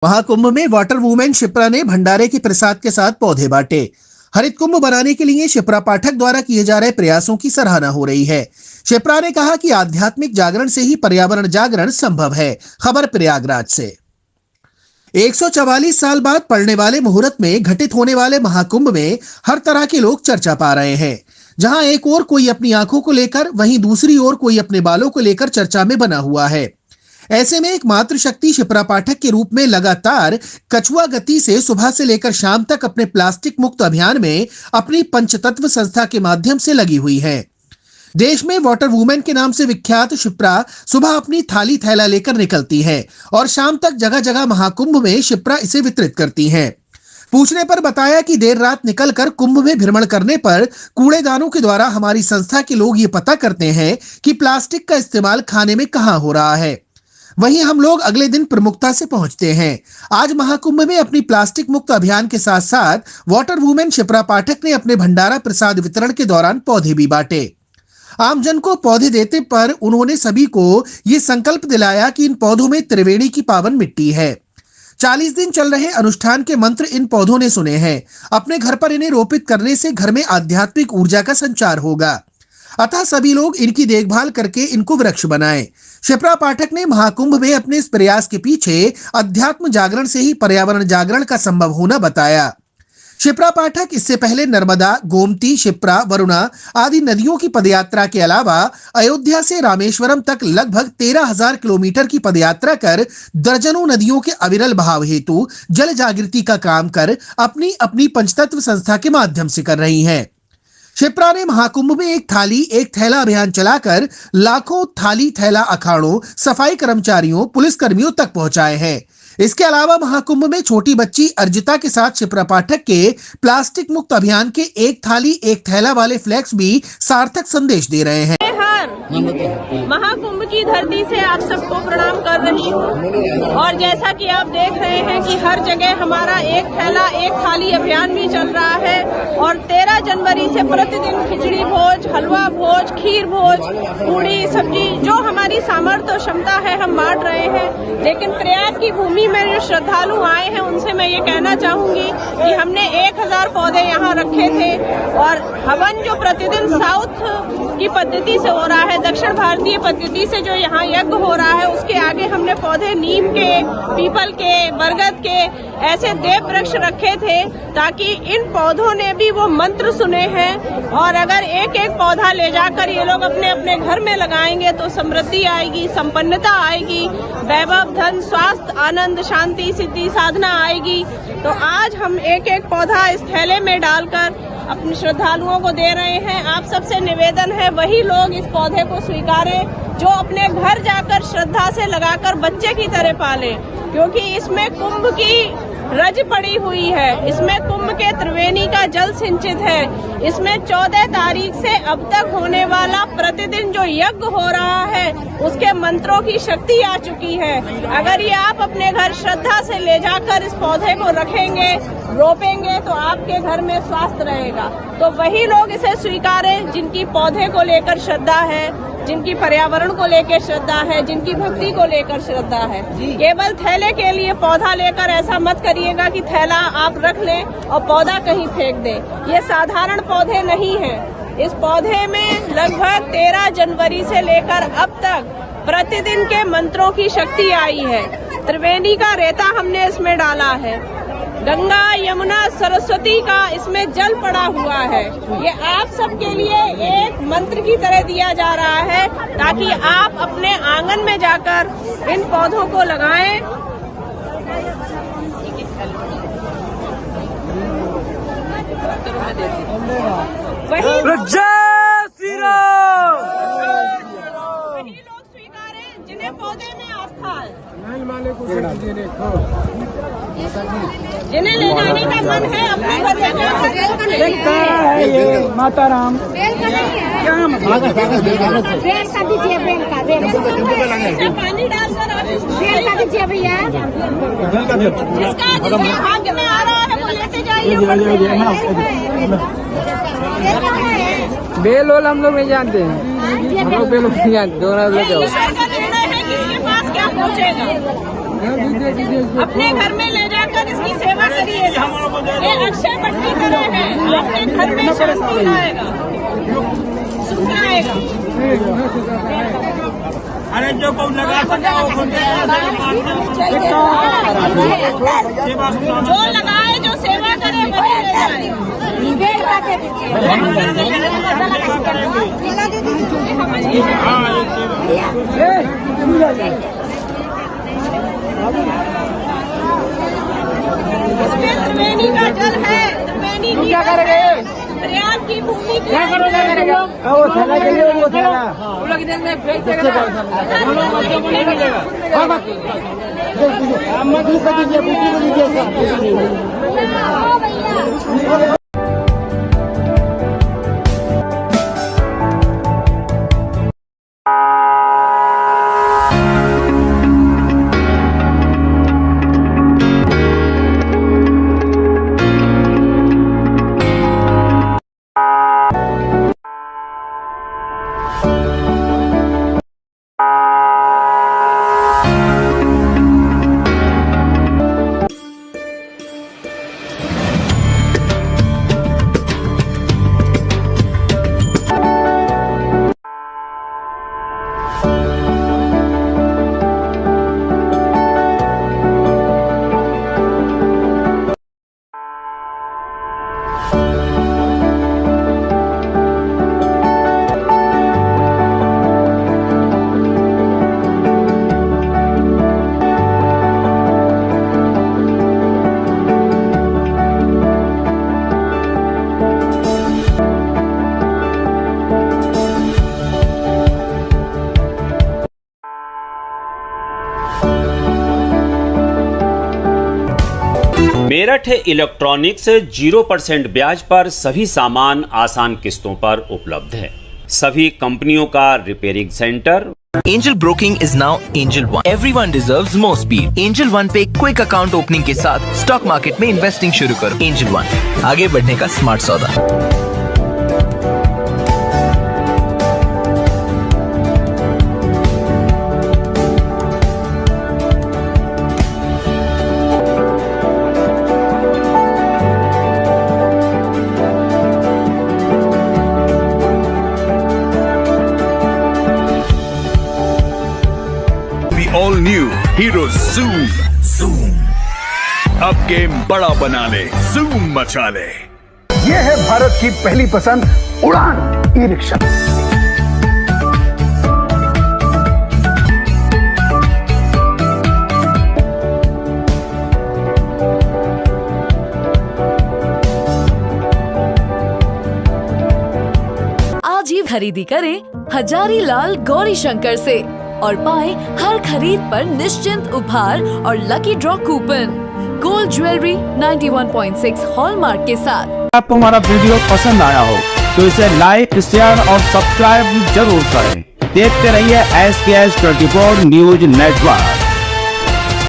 महाकुंभ में water women Shipra ने भंडारे के प्रसाद के साथ पौधे बांटे। हरित कुंभ बनाने के लिए शिप्रा पाठक द्वारा किए जा रहे प्रयासों की सराहना हो रही है। शिप्रा ने कहा कि आध्यात्मिक जागरण से ही पर्यावरण जागरण संभव है। खबर प्रयागराज से। 144 साल बाद पड़ने वाले मुहूर्त में घटित होने वाले महाकुंभ में हर तरह के लोग चर्चा पा रहे हैं। जहां एक ओर कोई अपनी आंखों को लेकर, वहीं दूसरी ओर कोई अपने बालों को लेकर चर्चा में बना हुआ है। ऐसे में एक मातृशक्ति शिप्रा पाठक के रूप में लगातार कछुआ गति से सुबह से लेकर शाम तक अपने प्लास्टिक मुक्त अभियान में अपनी पंचतत्व संस्था के माध्यम से लगी हुई है। देश में वाटर वुमेन के नाम से विख्यात शिप्रा सुबह अपनी थाली थैला लेकर निकलती है और शाम तक जगह जगह महाकुंभ में शिप्रा इसे वितरित करती हैं। पूछने पर बताया कि देर रात निकलकर कुंभ में भ्रमण करने पर कूड़ेदानों के द्वारा हमारी संस्था के लोग ये पता करते हैं कि प्लास्टिक का इस्तेमाल खाने में कहाँ हो रहा है। वहीं हम लोग अगले दिन प्रमुखता से पहुंचते हैं। आज महाकुंभ में अपनी प्लास्टिक मुक्त अभियान के साथ साथ वाटर वुमेन शिप्रा पाठक ने अपने भंडारा प्रसाद वितरण के दौरान पौधे भी बांटे। आमजन को पौधे देते पर उन्होंने सभी को ये संकल्प दिलाया कि इन पौधों में त्रिवेणी की पावन मिट्टी है। 40 दिन चल रहे अनुष्ठान के मंत्र इन पौधों ने सुने हैं। अपने घर पर इन्हें रोपित करने से घर में आध्यात्मिक ऊर्जा का संचार होगा, अतः सभी लोग इनकी देखभाल करके इनको वृक्ष बनाएं। शिप्रा पाठक ने महाकुंभ में अपने इस प्रयास के पीछे अध्यात्म जागरण से ही पर्यावरण जागरण का संभव होना बताया। शिप्रा पाठक इससे पहले नर्मदा, गोमती, शिप्रा, वरुणा आदि नदियों की पदयात्रा के अलावा अयोध्या से रामेश्वरम तक लगभग 13,000 किलोमीटर की पदयात्रा कर दर्जनों नदियों के अविरल बहाव हेतु जल जागृति का काम कर अपनी अपनी पंचतत्व संस्था के माध्यम से कर रही हैं। शिप्रा ने महाकुंभ में एक थाली एक थैला अभियान चलाकर लाखों थाली थैला अखाड़ों, सफाई कर्मचारियों, पुलिसकर्मियों तक पहुंचाए हैं। इसके अलावा महाकुंभ में छोटी बच्ची अर्जिता के साथ शिप्रा पाठक के प्लास्टिक मुक्त अभियान के एक थाली एक थैला वाले फ्लैक्स भी सार्थक संदेश दे रहे हैं। महाकुंभ की धरती से आप सबको प्रणाम कर रही हूँ और जैसा कि आप देख रहे हैं कि हर जगह हमारा एक थैला एक थाली अभियान भी चल रहा है और 13 जनवरी से प्रतिदिन खिचड़ी भोज, हलवा भोज, खीर भोज, पूड़ी सब्जी जो हमारी सामर्थ्य और क्षमता है हम बांट रहे हैं। लेकिन प्रयाग की भूमि में जो श्रद्धालु आए हैं उनसे मैं ये कहना चाहूंगी कि हमने 1000 पौधे यहाँ रखे थे और हवन जो प्रतिदिन साउथ की पद्धति से हो रहा है, दक्षिण भारतीय पद्धति से जो यहाँ यज्ञ हो रहा है, उसके आगे हमने पौधे नीम के, पीपल के, बरगद के ऐसे देव वृक्ष रखे थे ताकि इन पौधों ने भी वो मंत्र सुने हैं और अगर एक एक पौधा ले जाकर ये लोग अपने अपने घर में लगाएंगे तो समृद्धि आएगी, संपन्नता आएगी, वैभव, धन, स्वास्थ्य, आनंद, शांति, सिद्धि, साधना आएगी। तो आज हम एक एक पौधा इस थैले में डालकर अपने श्रद्धालुओं को दे रहे हैं। आप सबसे निवेदन है वही लोग इस पौधे को स्वीकारें जो अपने घर जाकर श्रद्धा से लगाकर बच्चे की तरह पालें, क्योंकि इसमें कुंभ की रज पड़ी हुई है, इसमें कुंभ के त्रिवेणी का जल सिंचित है, इसमें 14 तारीख से अब तक होने वाला प्रतिदिन जो यज्ञ हो रहा है उसके मंत्रों की शक्ति आ चुकी है। अगर ये आप अपने घर श्रद्धा से ले जाकर इस पौधे को रखेंगे, रोपेंगे तो आपके घर में स्वास्थ्य रहेगा। तो वही लोग इसे स्वीकारें जिनकी पौधे को लेकर श्रद्धा है, जिनकी पर्यावरण को लेकर श्रद्धा है, जिनकी भक्ति को लेकर श्रद्धा है। केवल थैले के लिए पौधा लेकर ऐसा मत करिएगा कि थैला आप रख लें और पौधा कहीं फेंक दें। ये साधारण पौधे नहीं हैं। इस पौधे में लगभग 13 जनवरी से लेकर अब तक प्रतिदिन के मंत्रों की शक्ति आई है। त्रिवेणी का रेता हमने इसमें डाला है, गंगा, यमुना, सरस्वती का इसमें जल पड़ा हुआ है। ये आप सबके लिए एक मंत्र की तरह दिया जा रहा है ताकि आप अपने आंगन में जाकर इन पौधों को लगाएं। वही लोग स्वीकारें जिन्हें पौधे में आस्था है, जिन्हें ले जाने का मन है अपने घर ले जाकर। ये माता राम बेल का नहीं है, बेल का दीजिए, बेल का पानी डालकर आप बेल का दीजिए भैया। जिसका जिसके भाग्य में आ रहा है वो लेते जाइए। बेल ओल हम लोग नहीं जानते हैं, हम लोग बेल नहीं जानते। ईश्वर का निर्णय है कि इसके पास क्या पहुँचेगा। अपने घर में ले जाकर इसकी सेवा करिएगा। ये अक्षय वट की तरह है, आपके घर में शांति लाएगा, सुख लाएगा। अरे जो को लगा जो लगाए, जो सेवा करे वही ले जाए। बेल का दे इसमें त्रिवेणी का जल है, त्रिवेणी की क्या करेंगे? प्रयाग की भूमि क्या करोगे? वो थैला चाहिए, वो थैला मजदूर को दीजिए, बुद्धि को दीजिए। मेरठ इलेक्ट्रॉनिक्स 0% ब्याज पर सभी सामान आसान किस्तों पर उपलब्ध है। सभी कंपनियों का repairing centre. Angel Broking is now Angel One. Everyone deserves more speed. Angel One पे क्विक अकाउंट ओपनिंग के साथ स्टॉक मार्केट में इन्वेस्टिंग शुरू करो। Angel One, आगे बढ़ने का स्मार्ट सौदा। ऑल न्यू हीरो ज़ूम अब गेम बड़ा बना ले, ज़ूम मचा ले। ये है भारत की पहली पसंद उड़ान ई-रिक्शा। आज ही खरीदी करें हजारीलाल गौरी शंकर से और पाएं हर खरीद पर निश्चिंत उपहार और lucky draw coupon. Gold jewellery 91.6 hallmark के साथ। आपको हमारा वीडियो पसंद आया हो तो इसे लाइक, शेयर और सब्सक्राइब जरूर करें। देखते रहिए SKS 24 न्यूज नेटवर्क।